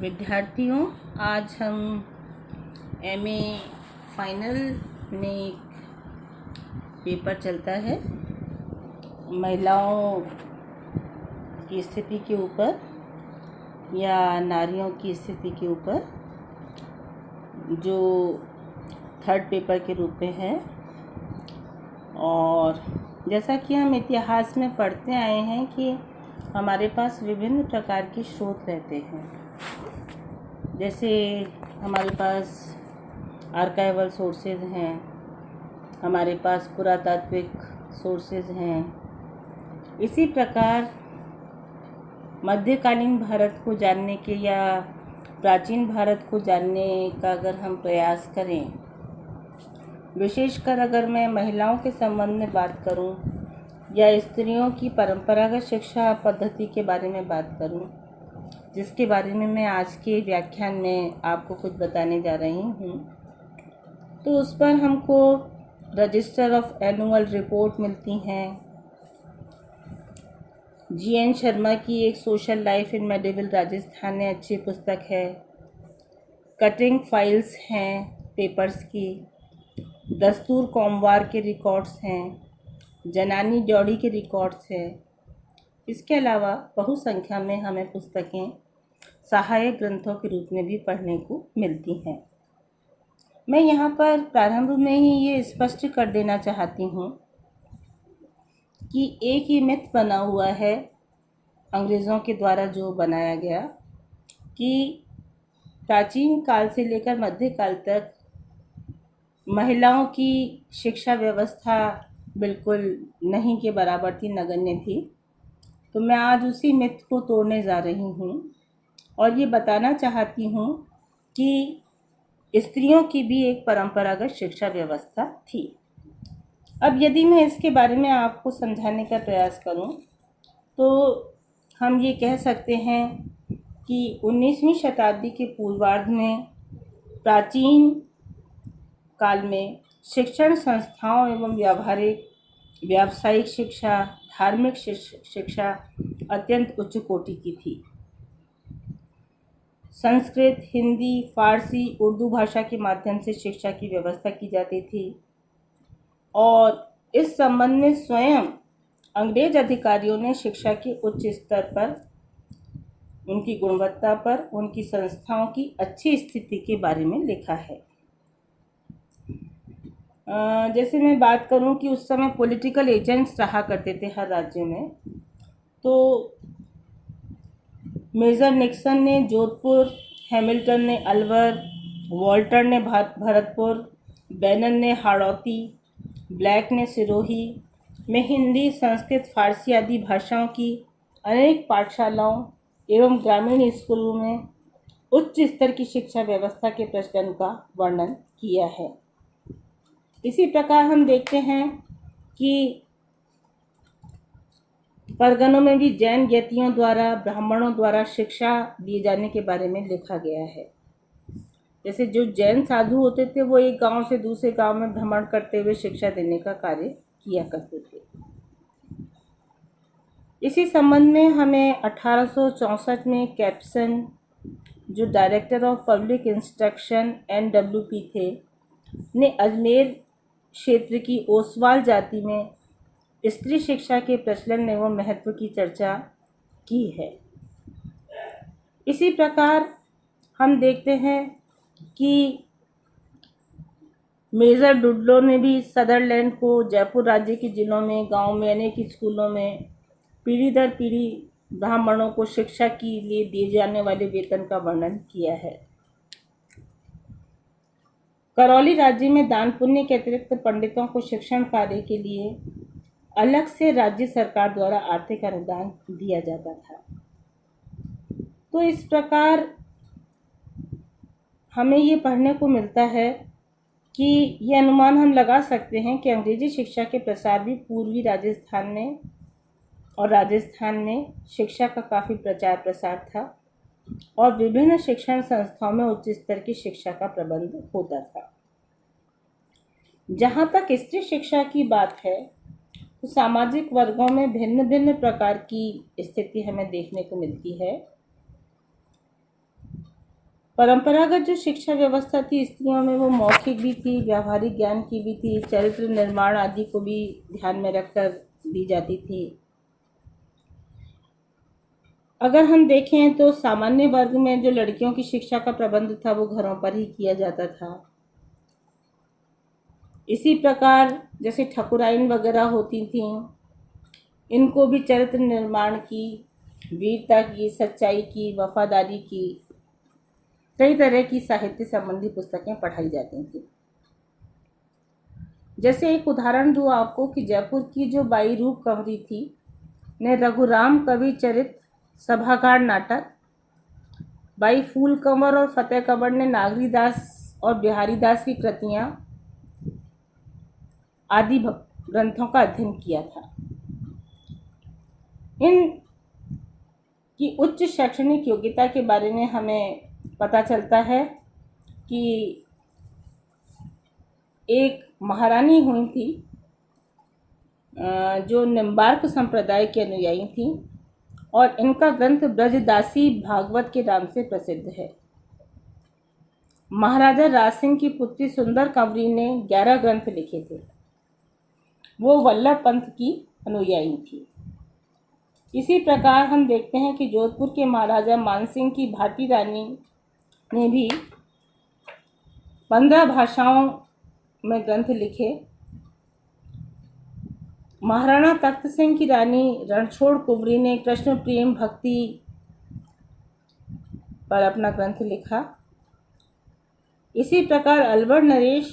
विद्यार्थियों, आज हम एमए फाइनल में एक पेपर चलता है महिलाओं की स्थिति के ऊपर या नारियों की स्थिति के ऊपर, जो थर्ड पेपर के रूप में है। और जैसा कि हम इतिहास में पढ़ते आए हैं कि हमारे पास विभिन्न प्रकार के स्रोत रहते हैं। जैसे हमारे पास आर्काइवल सोर्सेज हैं, हमारे पास पुरातात्विक सोर्सेज हैं। इसी प्रकार मध्यकालीन भारत को जानने के या प्राचीन भारत को जानने का अगर हम प्रयास करें, विशेषकर अगर मैं महिलाओं के संबंध में बात करूं या स्त्रियों की परंपरागत शिक्षा पद्धति के बारे में बात करूं, जिसके बारे में मैं आज के व्याख्यान में आपको कुछ बताने जा रही हूं, तो उस पर हमको रजिस्टर ऑफ एनुअल रिपोर्ट मिलती हैं। जी.एन. शर्मा की एक social life in medieval Rajasthan में अच्छी पुस्तक है। कटिंग फाइल्स हैं पेपर्स की। दस्तूर कोमवार के रिकॉर्ड्स हैं। जनानी जौड़ी के रिकॉर्ड्स हैं। इसके अलावा बहुसंख्या में हमें पुस्तकें सहायक ग्रंथों के रूप में भी पढ़ने को मिलती हैं। मैं यहाँ पर प्रारंभ में ही ये स्पष्ट कर देना चाहती हूँ कि एक ही मिथ बना हुआ है अंग्रेज़ों के द्वारा जो बनाया गया कि प्राचीन काल से लेकर मध्यकाल तक महिलाओं की शिक्षा व्यवस्था बिल्कुल नहीं के बराबर थी, नगण्य थी। तो मैं आज उसी मिथ को तोड़ने जा रही हूँ और ये बताना चाहती हूँ कि स्त्रियों की भी एक परंपरागत शिक्षा व्यवस्था थी। अब यदि मैं इसके बारे में आपको समझाने का प्रयास करूं, तो हम ये कह सकते हैं कि 19वीं शताब्दी के पूर्वार्ध में प्राचीन काल में शिक्षण संस्थाओं एवं व्यावसायिक शिक्षा, धार्मिक शिक्षा अत्यंत उच्च कोटि की थी। संस्कृत, हिंदी, फारसी, उर्दू भाषा के माध्यम से शिक्षा की व्यवस्था की जाती थी और इस संबंध में स्वयं अंग्रेज अधिकारियों ने शिक्षा के उच्च स्तर पर, उनकी गुणवत्ता पर, उनकी संस्थाओं की अच्छी स्थिति के बारे में लिखा है। जैसे मैं बात करूं कि उस समय पॉलिटिकल एजेंट्स रहा करते थे हर राज्य में, तो मेजर निक्सन ने जोधपुर, हैमिल्टन ने अलवर, वॉल्टर ने भरतपुर, बैनन ने हाड़ौती, ब्लैक ने सिरोही में हिंदी, संस्कृत, फारसी आदि भाषाओं की अनेक पाठशालाओं एवं ग्रामीण स्कूलों में उच्च स्तर की शिक्षा व्यवस्था के प्रचलन का वर्णन किया है। इसी प्रकार हम देखते हैं कि परगनों में भी जैन ज्ञतियों द्वारा, ब्राह्मणों द्वारा शिक्षा दिए जाने के बारे में लिखा गया है। जैसे जो जैन साधु होते थे वो एक गांव से दूसरे गांव में भ्रमण करते हुए शिक्षा देने का कार्य किया करते थे। इसी संबंध में हमें 1864 में कैप्सन, जो director of public instruction NWP थे, ने अजमेर क्षेत्र की ओसवाल जाति में स्त्री शिक्षा के प्रचलन एवं महत्व की चर्चा की है। इसी प्रकार हम देखते हैं कि मेजर डुडलो ने भी सदरलैंड को जयपुर राज्य के जिलों में, गांव में, अनेक स्कूलों में पीढ़ी दर पीढ़ी ब्राह्मणों को शिक्षा के लिए दिए जाने वाले वेतन का वर्णन किया है। करौली राज्य में दान पुण्य के अतिरिक्त पंडितों को शिक्षण कार्य के लिए अलग से राज्य सरकार द्वारा आर्थिक अनुदान दिया जाता था। तो इस प्रकार हमें ये पढ़ने को मिलता है कि ये अनुमान हम लगा सकते हैं कि अंग्रेजी शिक्षा के प्रसार भी पूर्वी राजस्थान में और राजस्थान में शिक्षा का काफ़ी प्रचार प्रसार था और विभिन्न शिक्षण संस्थाओं में उच्च स्तर की शिक्षा का प्रबंध होता था। जहाँ तक स्त्री शिक्षा की बात है, तो सामाजिक वर्गों में भिन्न भिन्न प्रकार की स्थिति हमें देखने को मिलती है। परंपरागत जो शिक्षा व्यवस्था थी स्त्रियों में, वो मौखिक भी थी, व्यावहारिक ज्ञान की भी थी, चरित्र निर्माण आदि को भी ध्यान में रखकर दी जाती थी। अगर हम देखें तो सामान्य वर्ग में जो लड़कियों की शिक्षा का प्रबंध था वो घरों पर ही किया जाता था। इसी प्रकार जैसे ठकुराइन वगैरह होती थीं, इनको भी चरित्र निर्माण की, वीरता की, सच्चाई की, वफादारी की कई तरह की साहित्य संबंधी पुस्तकें पढ़ाई जाती थी। जैसे एक उदाहरण दूँ आपको कि जयपुर की जो बाई रूप कंवरी थी ने रघुराम कवि चरित, सभागार नाटक, बाई फूल कंवर और फतेह कंवर ने नागरी दास और बिहारी दास की कृतियाँ आदि ग्रंथों का अध्ययन किया था। इन की उच्च शैक्षणिक योग्यता के बारे में हमें पता चलता है कि एक महारानी हुई थी जो निम्बार्क संप्रदाय की अनुयायी थी और इनका ग्रंथ ब्रजदासी भागवत के नाम से प्रसिद्ध है। महाराजा राज सिंह की पुत्री सुंदर कंवरी ने 11 ग्रंथ लिखे थे। वो वल्लभ पंथ की अनुयायी थी। इसी प्रकार हम देखते हैं कि जोधपुर के महाराजा मानसिंह की भाटी रानी ने भी 15 भाषाओं में ग्रंथ लिखे। महाराणा तख्त सिंह की रानी रणछोड़ कुंवरी ने कृष्ण प्रेम भक्ति पर अपना ग्रंथ लिखा। इसी प्रकार अलवर नरेश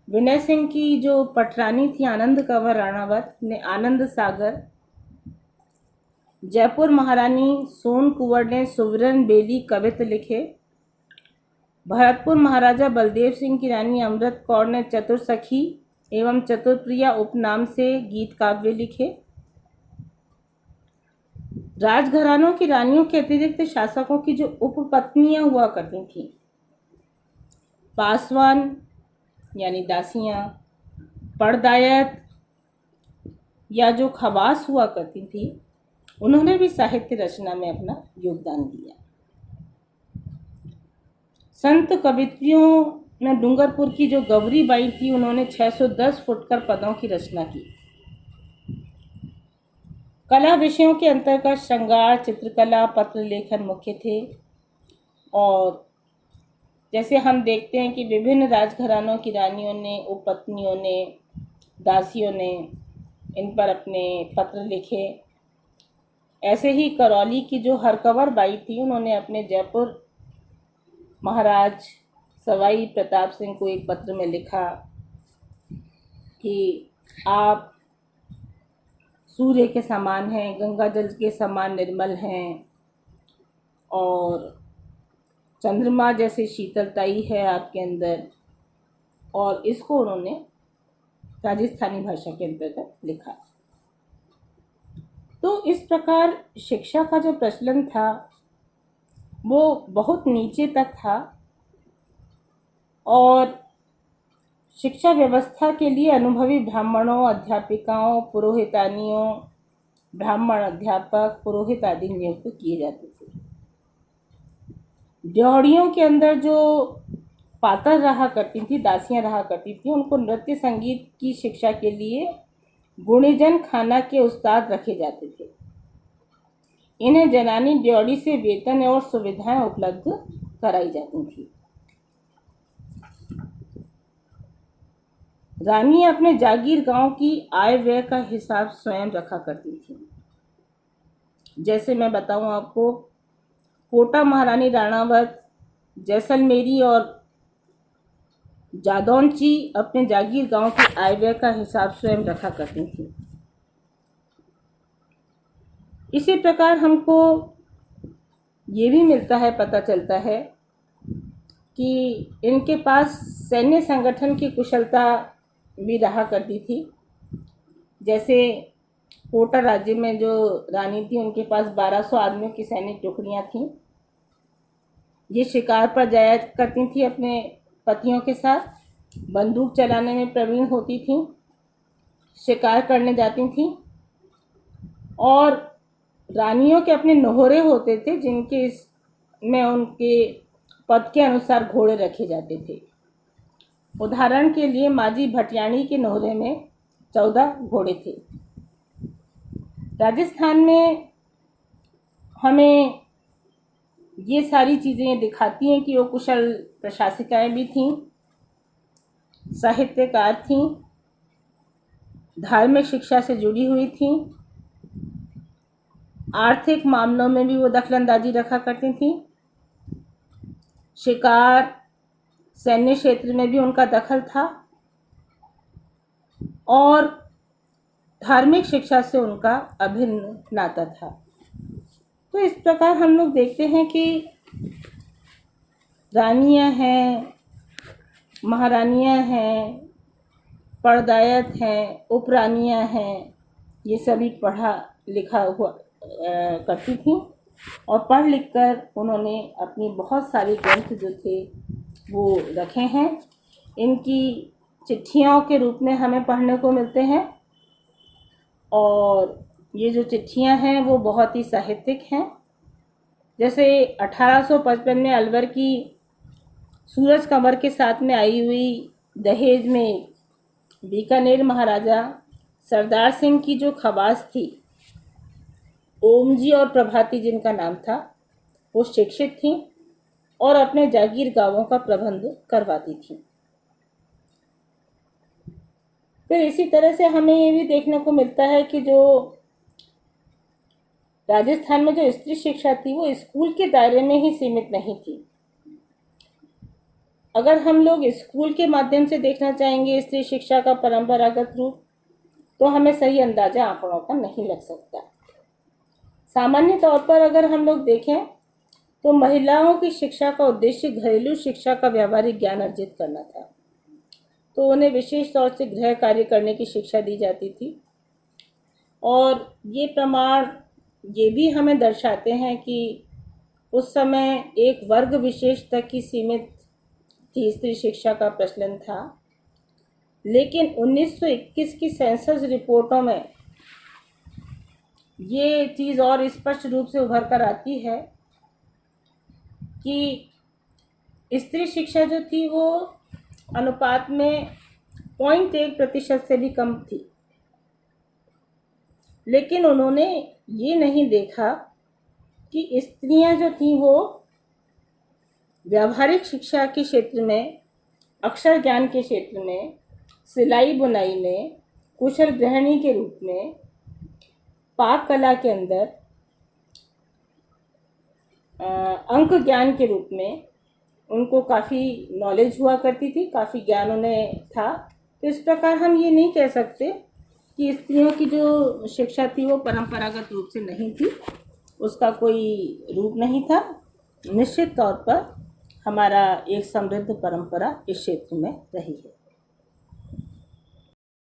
विनय सिंह की जो पटरानी थी आनंद कंवर राणावत ने आनंद सागर, जयपुर महारानी सोन कुंवर ने सुवरन बेली कवित्त लिखे। भरतपुर महाराजा बलदेव सिंह की रानी अमृत कौर ने चतुर्सखी एवं चतुर्प्रिया उपनाम से गीत काव्य लिखे। राजघरानों की रानियों के अतिरिक्त शासकों की जो उपपत्नियां हुआ करती थीं, पासवान यानी दासियां, पड़दायत या जो खवास हुआ करती थी, उन्होंने भी साहित्य रचना में अपना योगदान दिया। संत कवित्रियों ने डूंगरपुर की जो गौरी बाई थी, उन्होंने 610 फुटकर पदों की रचना की। कला विषयों के अंतर्गत श्रृंगार, चित्रकला, पत्र लेखन मुख्य थे। और जैसे हम देखते हैं कि विभिन्न राजघरानों की रानियों ने, उपपत्नियों ने, दासियों ने इन पर अपने पत्र लिखे। ऐसे ही करौली की जो हरकंवर बाई थी, उन्होंने अपने जयपुर महाराज सवाई प्रताप सिंह को एक पत्र में लिखा कि आप सूर्य के समान हैं, गंगा जल के समान निर्मल हैं और चंद्रमा जैसे शीतलताई है आपके अंदर। और इसको उन्होंने राजस्थानी भाषा के अंतर्गत लिखा। तो इस प्रकार शिक्षा का जो प्रचलन था वो बहुत नीचे तक था और शिक्षा व्यवस्था के लिए अनुभवी ब्राह्मणों, अध्यापिकाओं, पुरोहितानियों, ब्राह्मण अध्यापक, पुरोहित आदि नियुक्त किए जाते थे। ड्योढ़ियों के अंदर जो पातर रहा करती थी, दासियां रहा करती थी, उनको नृत्य संगीत की शिक्षा के लिए गुणीजन खाना के उस्ताद रखे जाते थे। इन्हें जनानी ड्योढ़ी से वेतन और सुविधाएं उपलब्ध कराई जाती थी। रानी अपने जागीर गांव की आय व्यय का हिसाब स्वयं रखा करती थी। जैसे मैं बताऊं आपको, कोटा महारानी राणावत, जैसलमेरी और जादौनची अपने जागीर गांव की आय व्यय का हिसाब स्वयं रखा करती थी। इसी प्रकार हमको ये भी मिलता है, पता चलता है कि इनके पास सैन्य संगठन की कुशलता भी रहा करती थी। जैसे कोटा राज्य में जो रानी थी, उनके पास 1200 आदमियों की सैनिक टुकड़ियां थीं। ये शिकार पर जाया करती थी अपने पतियों के साथ, बंदूक चलाने में प्रवीण होती थीं, शिकार करने जाती थीं। और रानियों के अपने नोहरे होते थे जिनके में उनके पद के अनुसार घोड़े रखे जाते थे। उदाहरण के लिए माजी भटियाणी के नोहरे में 14 घोड़े थे। राजस्थान में हमें ये सारी चीज़ें दिखाती हैं कि वो कुशल प्रशासिकाएं भी थीं, साहित्यकार थीं, धार्मिक शिक्षा से जुड़ी हुई थीं, आर्थिक मामलों में भी वो दखलंदाजी रखा करती थीं, शिकार सैन्य क्षेत्र में भी उनका दखल था और धार्मिक शिक्षा से उनका अभिन्न नाता था। तो इस प्रकार हम लोग देखते हैं कि रानियां हैं, महारानियां हैं, परदायत हैं, उपरानियां हैं, ये सभी पढ़ा लिखा हुआ करती थीं और पढ़ लिख कर उन्होंने अपनी बहुत सारे ग्रंथ जो थे वो रखे हैं। इनकी चिट्ठियों के रूप में हमें पढ़ने को मिलते हैं और ये जो चिट्ठियां हैं वो बहुत ही साहित्यिक हैं। जैसे 1855 में अलवर की सूरज कंवर के साथ में आई हुई दहेज में बीकानेर महाराजा सरदार सिंह की जो खवास थी, ओम जी और प्रभाती जिनका नाम था, वो शिक्षित थीं और अपने जागीर गांवों का प्रबंध करवाती थीं। फिर इसी तरह से हमें ये भी देखने को मिलता है कि जो राजस्थान में जो स्त्री शिक्षा थी वो स्कूल के दायरे में ही सीमित नहीं थी। अगर हम लोग स्कूल के माध्यम से देखना चाहेंगे स्त्री शिक्षा का परंपरागत रूप, तो हमें सही अंदाजा आंकड़ों का नहीं लग सकता। सामान्य तौर पर अगर हम लोग देखें तो महिलाओं की शिक्षा का उद्देश्य घरेलू शिक्षा का व्यावहारिक ज्ञान अर्जित करना था। तो उन्हें विशेष तौर से गृह कार्य करने की शिक्षा दी जाती थी और ये प्रमाण ये भी हमें दर्शाते हैं कि उस समय एक वर्ग विशेष तक की सीमित थी स्त्री शिक्षा का प्रचलन था। लेकिन 1921 की सेंसस रिपोर्टों में ये चीज़ और स्पष्ट रूप से उभर कर आती है कि स्त्री शिक्षा जो थी वो अनुपात में 0.1% से भी कम थी। लेकिन उन्होंने ये नहीं देखा कि स्त्रियां जो थीं वो व्यावहारिक शिक्षा के क्षेत्र में, अक्षर ज्ञान के क्षेत्र में, सिलाई बुनाई में, कुशल गृहिणी के रूप में, पाक कला के अंदर, अंक ज्ञान के रूप में उनको काफ़ी नॉलेज हुआ करती थी, काफ़ी ज्ञान उन्हें था। तो इस प्रकार हम ये नहीं कह सकते कि स्त्रियों की जो शिक्षा थी वो परंपरागत रूप से नहीं थी, उसका कोई रूप नहीं था। निश्चित तौर पर हमारा एक समृद्ध परंपरा इस क्षेत्र में रही है।